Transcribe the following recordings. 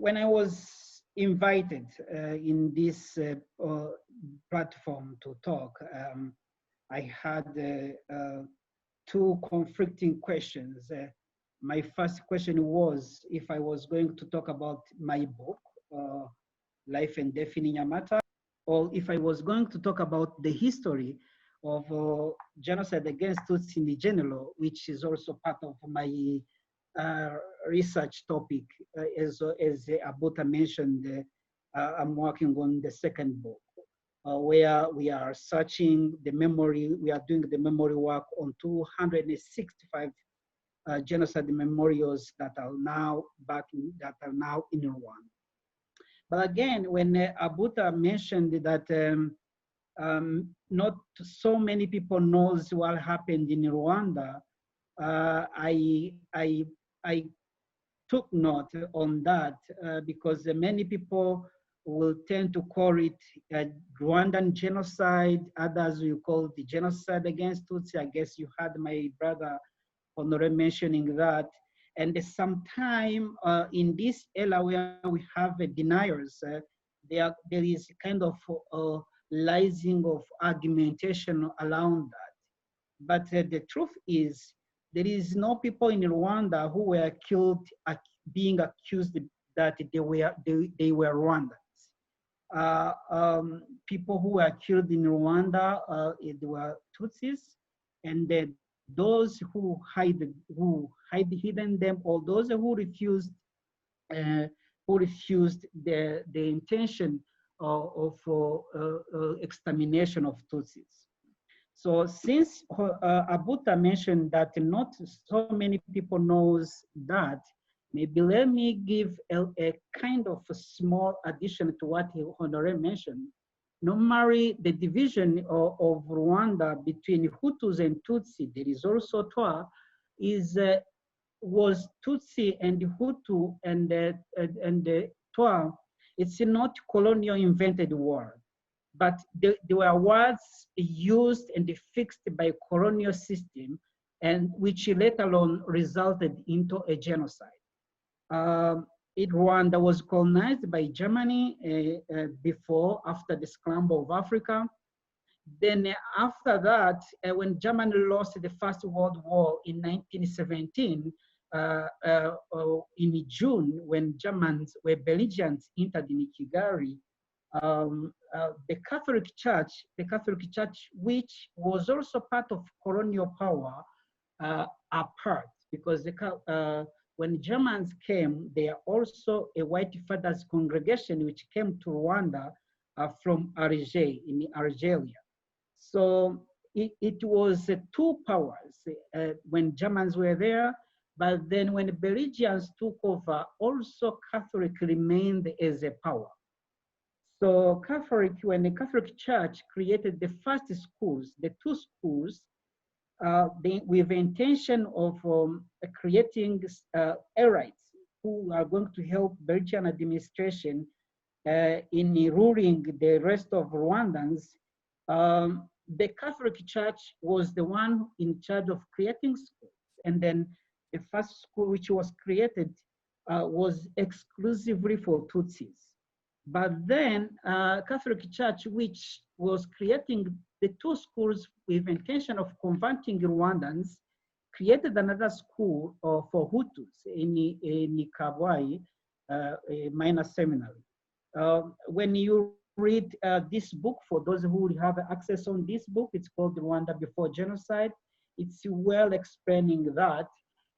when I was invited in this platform to talk, I had two conflicting questions. My first question was if I was going to talk about my book, Life and Death in Nyamata, or if I was going to talk about the history of genocide against Tutsi in general, which is also part of my research topic. As Abuta mentioned, I'm working on the second book, where we are searching the memory, we are doing the memory work on 265 genocide memorials that are now in Rwanda. But again, when Abuta mentioned that not so many people knows what happened in Rwanda, I took note on that because many people will tend to call it Rwandan genocide. Others will call it the genocide against Tutsi. I guess you had my brother Honore mentioning that. And sometime in this era where we have deniers, there is kind of rising of argumentation around that. But the truth is, there is no people in Rwanda who were killed being accused that they were Rwandans. People who were killed in Rwanda, they were Tutsis, and those who hidden them, or those who refused the intention of extermination of Tutsis. So since Abuta mentioned that not so many people knows that, maybe let me give a kind of a small addition to what Honore mentioned. Normally, the division of Rwanda between Hutus and Tutsi, there is also Twa, was Tutsi and Hutu and Twa. It's not colonial invented word, but they were words used and fixed by colonial system, and which later on resulted into a genocide. Rwanda was colonized by Germany after the scramble of Africa. Then after that, when Germany lost the First World War in 1917, in June, when Germans were belligerents entered in Kigali, the Catholic Church, which was also part of colonial power, apart, because when Germans came, they are also a white fathers congregation which came to Rwanda from Alger, in Algeria. So it was two powers when Germans were there, but then when the Belgians took over, also Catholic remained as a power. So when the Catholic Church created the first schools, the two schools, with the intention of creating Arites who are going to help Belgian administration in ruling the rest of Rwandans, the Catholic Church was the one in charge of creating schools. And then the first school which was created was exclusively for Tutsis. But then Catholic Church, which was creating the two schools with intention of converting Rwandans, created another school for Hutus in Kabwai, a minor seminary. When you read this book, for those who have access on this book, it's called Rwanda Before Genocide. It's well explaining that.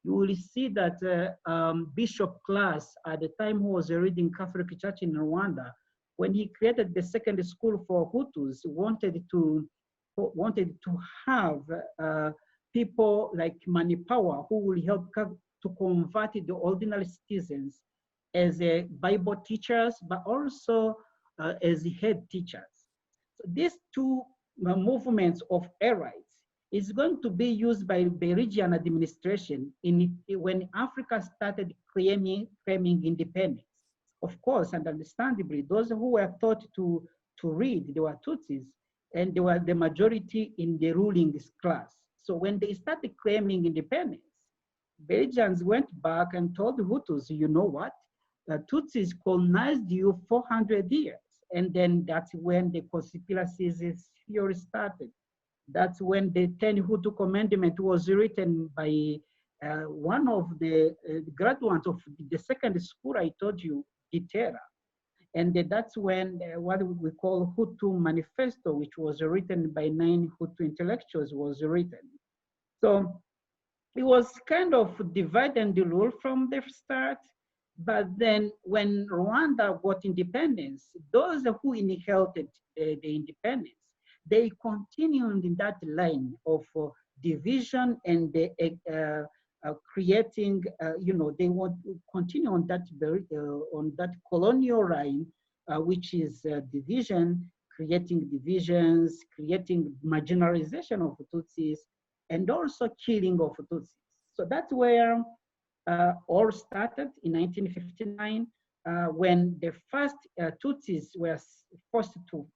You will see that Bishop Class, at the time who was reading Catholic Church in Rwanda, when he created the second school for Hutus, wanted to have people like Manipawa who will help to convert the ordinary citizens as Bible teachers, but also as head teachers. So these two movements of Arites is going to be used by Belgian administration when Africa started claiming independence. Of course, and understandably, those who were taught to read, they were Tutsis, and they were the majority in the ruling class. So when they started claiming independence, Belgians went back and told the Hutus, you know what? Tutsis colonized you 400 years. And then that's when the conspiracies theory started. That's when the 10 Hutu Commandment was written by one of the graduates of the second school I told you, Gitera. And that's when what we call Hutu Manifesto, which was written by 9 Hutu intellectuals, was written. So it was kind of divide and rule from the start. But then when Rwanda got independence, those who inherited the independence, they continued in that line of division and creating, they want to continue on that colonial line, which is division, creating divisions, creating marginalization of Tutsis, and also killing of Tutsis. So that's where all started in 1959 when the first Tutsis were forced to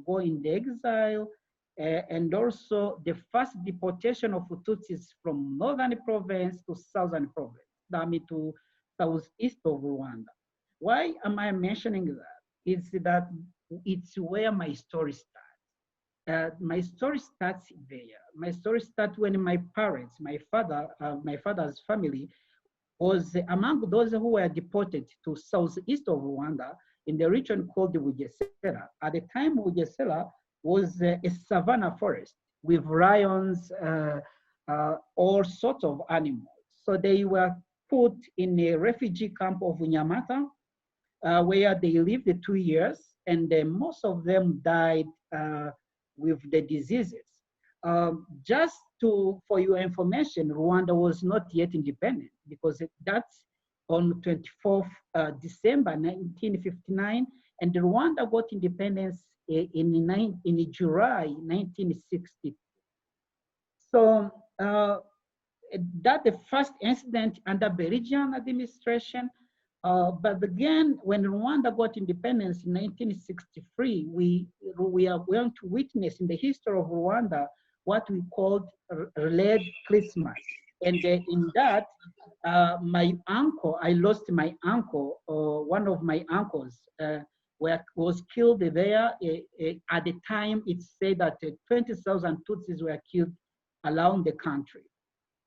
go in the exile, and also the first deportation of Tutsis from northern province to southern province, I mean to southeast of Rwanda. Why am I mentioning that? It's that it's where my story starts. My story starts there. My story starts when my parents, my father's family, was among those who were deported to southeast of Rwanda in the region called the Bugesera. At the time, Bugesera was a savanna forest with lions, all sorts of animals. So they were put in a refugee camp of Nyamata, where they lived 2 years, and most of them died with the diseases. Just for your information, Rwanda was not yet independent because that's on 24th December 1959, and Rwanda got independence in July 1960. So that the first incident under Belgian administration. But again, when Rwanda got independence in 1963, we are going to witness in the history of Rwanda what we called Red Christmas. And in that, my uncle, I lost my uncle, one of my uncles, was killed there. At the time, it's said that 20,000 Tutsis were killed around the country.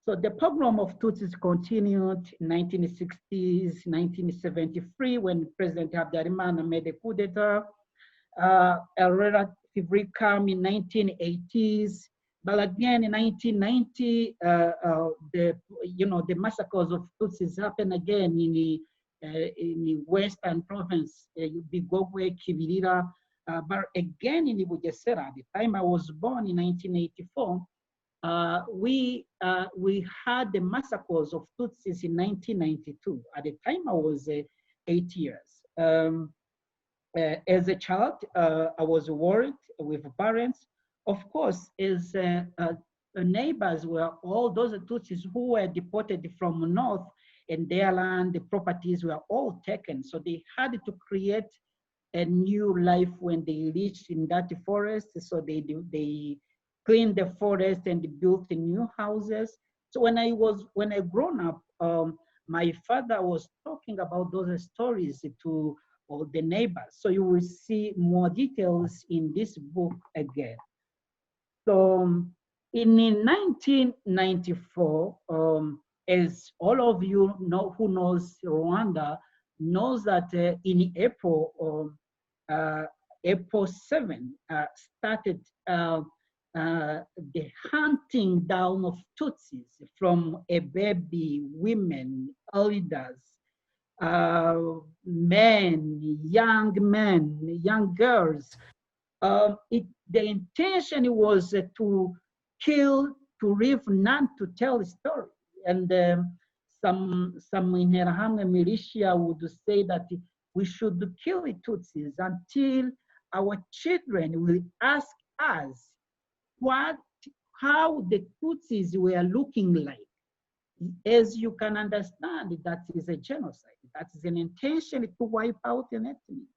So the pogrom of Tutsis continued in 1960s, 1973, when President Habyarimana made a coup d'etat, a relatively calm in 1980s. But again, in 1990, the massacres of Tutsis happened again in the western province, Bigogwe, Kibirira, but again in the Bugesera. At the time I was born in 1984, we had the massacres of Tutsis in 1992. At the time, I was 8 years. As a child, I was worried with parents. Of course, as neighbors were all those Tutsis who were deported from north, and their land, the properties were all taken. So they had to create a new life when they reached in that forest. So they cleaned the forest and built new houses. So when I grown up, my father was talking about those stories to all the neighbors. So you will see more details in this book again. So in 1994, as all of you know who knows Rwanda, knows that in April, April 7 started the hunting down of Tutsis from a baby, women, elders, men, young girls. The intention was to kill, to leave none to tell the story. And some Interahamwe militia would say that we should kill the Tutsis until our children will ask us how the Tutsis were looking like. As you can understand, that is a genocide. That is an intention to wipe out an ethnic.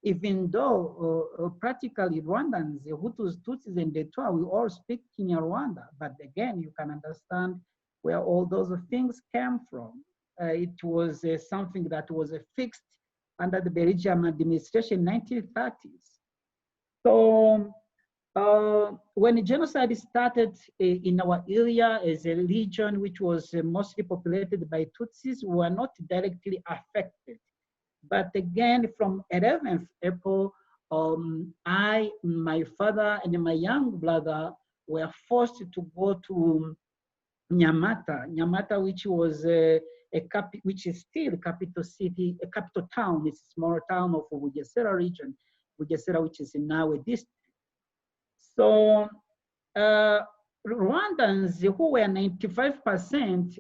Even though practically Rwandans, Hutus, Tutsis, and the Twa, we all speak Kinyarwanda, but again, you can understand where all those things came from. It was something that was fixed under the Belgian administration in 1930s. So when genocide started in our area as a region which was mostly populated by Tutsis, we were not directly affected. But again, from 11th April, I, my father, and my young brother were forced to go to Nyamata, Nyamata, which was which is still capital city, a capital town. It's a small town of Bugesera region, Bugesera, which is now a district. So Rwandans who were 95%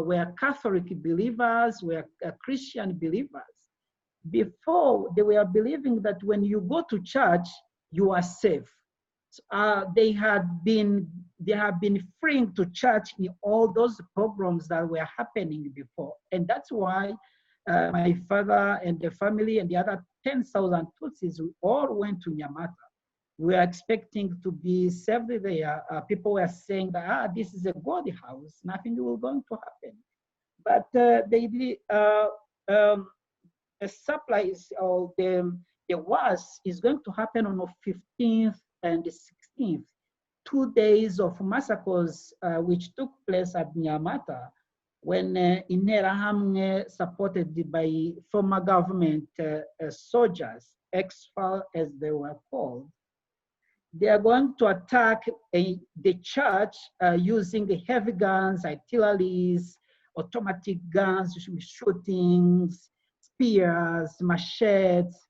were Catholic believers, were Christian believers. Before, they were believing that when you go to church, you are safe. They have been freeing to church in all those pogroms that were happening before, and that's why my father and the family and the other 10,000 Tutsis all went to Nyamata. We were expecting to be saved there. People were saying that this is a God house, nothing will going to happen. But the supplies or the wars is going to happen on the 15th and the 16th, 2 days of massacres which took place at Nyamata when Interahamwe, supported by former government soldiers, ex-FAL as they were called, they are going to attack the church using the heavy guns, artilleries, automatic guns, shootings, spears, machetes,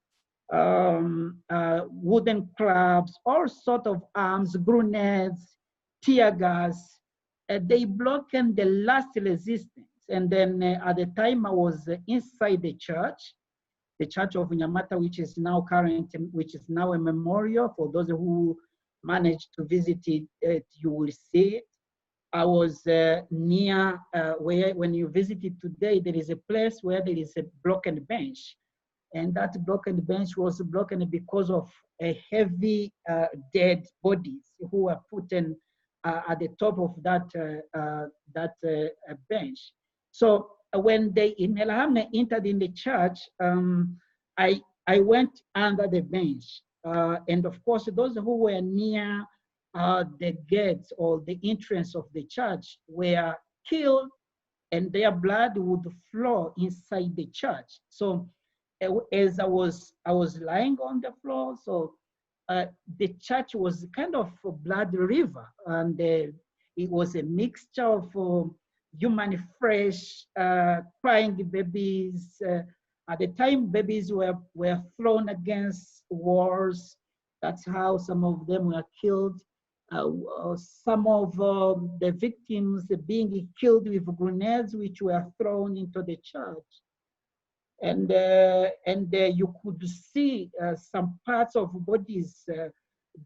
wooden clubs, all sorts of arms, grenades, tear gas. They blocked the last resistance. And then at the time I was inside the church of Nyamata, which is now which is now a memorial. For those who managed to visit it, you will see it. I was near where, when you visit it today, there is a place where there is a broken bench. And that broken bench was broken because of a heavy dead bodies who were put in at the top of that bench. So when they in Elhamne entered in the church, I went under the bench. And of course, those who were near the gates or the entrance of the church were killed, and their blood would flow inside the church. So as I was lying on the floor, so the church was kind of a blood river, and it was a mixture of human flesh, crying babies. At the time, babies were thrown against walls. That's how some of them were killed. Some of the victims being killed with grenades which were thrown into the church. And you could see some parts of bodies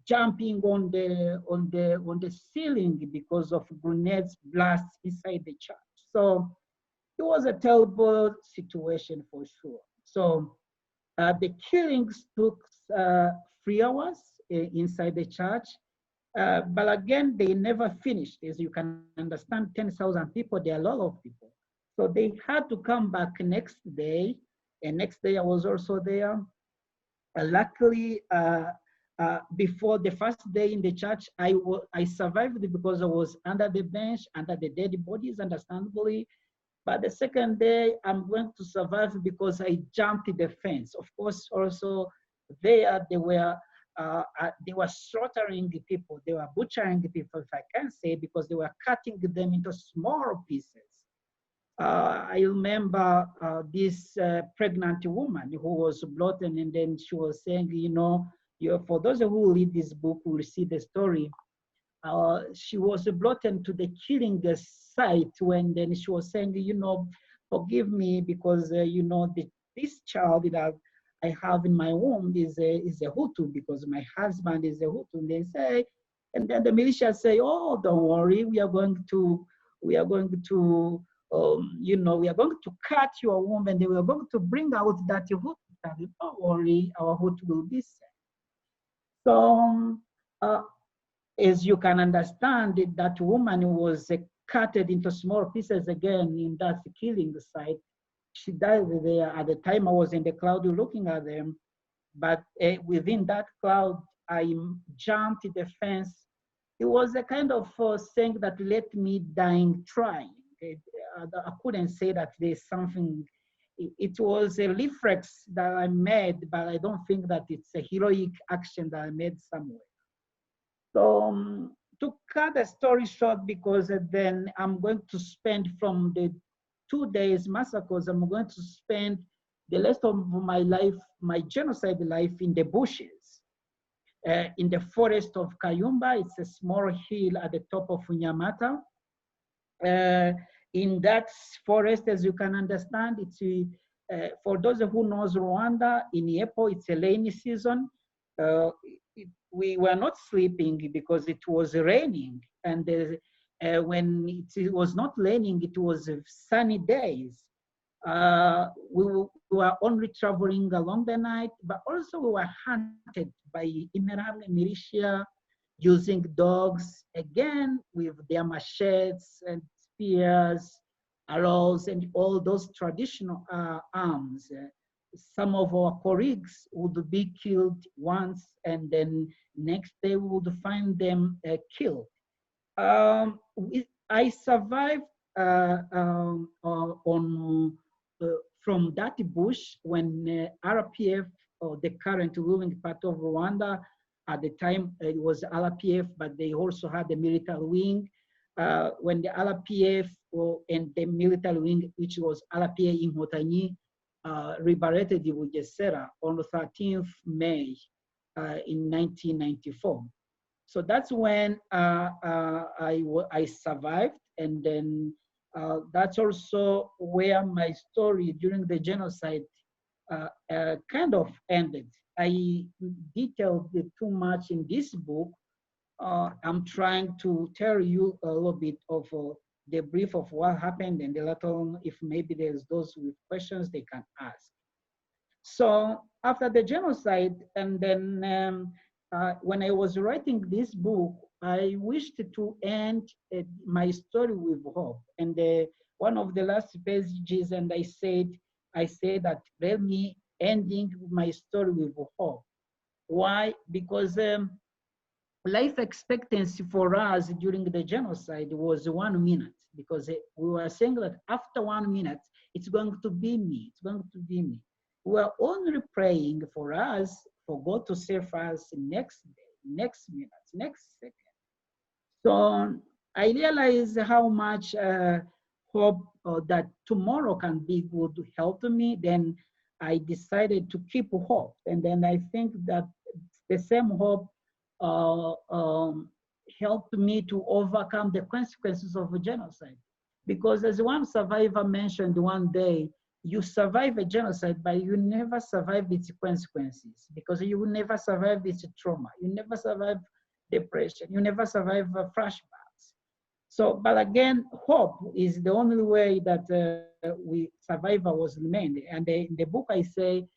jumping on the ceiling because of grenades blasts inside the church. So it was a terrible situation for sure. So the killings took 3 hours inside the church. But again, they never finished. As you can understand, 10,000 people, there are a lot of people. So they had to come back next day. And next day I was also there. Luckily, before the first day in the church, I survived because I was under the bench, under the dead bodies, understandably. But the second day, I'm going to survive because I jumped the fence. Of course, also there they were slaughtering the people. They were butchering the people, if I can say, because they were cutting them into small pieces. I remember this pregnant woman who was brought in, and then she was saying, for those who read this book will see the story. She was brought into the killing site when then she was saying, forgive me because, this child that I have in my womb is a Hutu because my husband is a Hutu. And they say, and then the militia say, oh, don't worry, we are going to we are going to cut your womb, and we are going to bring out that Hutu. Don't worry, our Hutu will be safe. So, as you can understand, that woman was cut it into small pieces again in that killing site. She died there. At the time, I was in the cloud looking at them, but within that cloud, I jumped the fence. It was a kind of thing that let me dying trying. I couldn't say that there's something. It was a reflex that I made, but I don't think that it's a heroic action that I made somewhere. So to cut the story short, because then I'm going to spend from the 2 days massacres, I'm going to spend the rest of my life, my genocide life in the bushes, in the forest of Kayumba. It's a small hill at the top of Nyamata. In that forest, as you can understand, it's for those who knows Rwanda, in April, it's a rainy season. We were not sleeping because it was raining. And when it was not raining, it was sunny days. We were only traveling along the night, but also we were hunted by Immigrant militia using dogs, again, with their machetes and spears, arrows, and all those traditional arms. Some of our colleagues would be killed once, and then next day we would find them killed. I survived from that bush when RPF, or the current ruling part of Rwanda, at the time it was RPF, but they also had the military wing. When the RPF and the military wing, which was RPA in Inkotanyi, liberated Bugesera on the 13th May in 1994. So that's when I survived, and then that's also where my story during the genocide kind of ended. I detailed it too much in this book. I'm trying to tell you a little bit of the brief of what happened, and later on, if maybe there's those with questions, they can ask. So after the genocide, and then when I was writing this book, I wished to end my story with hope. And one of the last pages, and I said that let me ending my story with hope. Why? Because life expectancy for us during the genocide was 1 minute, because we were saying that after 1 minute, it's going to be me, it's going to be me. We were only praying for us, for God to save us next day, next minute, next second. So I realized how much hope that tomorrow can be good help me. Then I decided to keep hope. And then I think that the same hope helped me to overcome the consequences of a genocide. Because as one survivor mentioned one day, you survive a genocide, but you never survive its consequences, because you will never survive its trauma. You never survive depression. You never survive flashbacks. So, but again, hope is the only way that survivor was remained. And in the book, I say,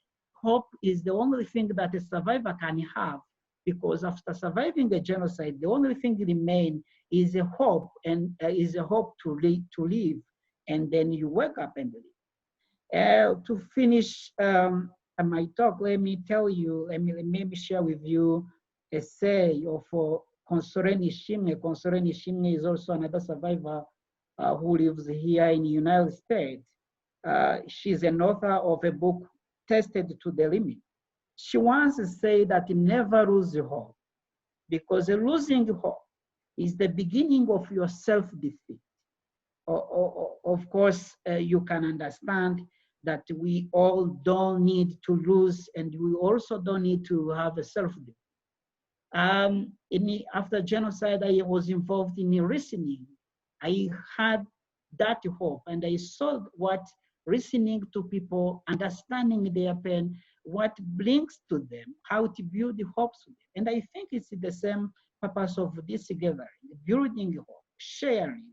hope is the only thing that a survivor can have, because after surviving the genocide, the only thing remain is a hope, and is a hope to live, and then you wake up and live. To finish my talk, let me tell you, let me share with you a say of Consoleni Shimwe. Consoleni Shimwe is also another survivor who lives here in the United States. She's an author of a book, Tested to the Limit. She once said that never lose hope, because losing hope is the beginning of your self-defeat. Of course, you can understand that we all don't need to lose, and we also don't need to have a self-defeat. After genocide, I was involved in listening. I had that hope, and I saw what listening to people, understanding their pain, what brings to them, how to build the hopes to them. And I think it's the same purpose of this gathering, building hope, sharing,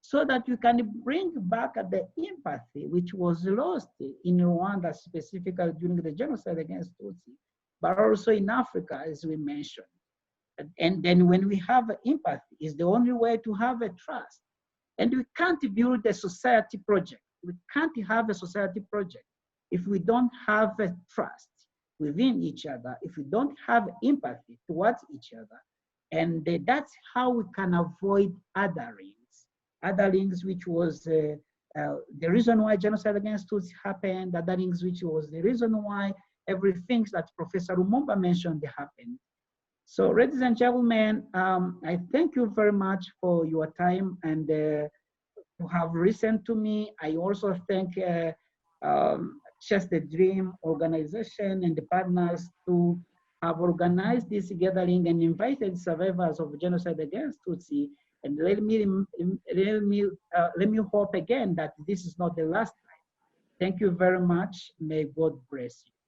so that we can bring back the empathy which was lost in Rwanda, specifically during the genocide against Tutsi, but also in Africa, as we mentioned. And then when we have empathy, is the only way to have a trust. And we can't build a society project. We can't have a society project if we don't have a trust within each other, if we don't have empathy towards each other. And that's how we can avoid otherings, which was the reason why genocide against Tutsi happened, otherings, which was the reason why everything that Professor Lumumba mentioned happened. So, ladies and gentlemen, I thank you very much for your time and to have listened to me. I also thank Chess the Dream organization and the partners to have organized this gathering and invited survivors of genocide against Tutsi. And let me hope again that this is not the last time. Thank you very much. May God bless you.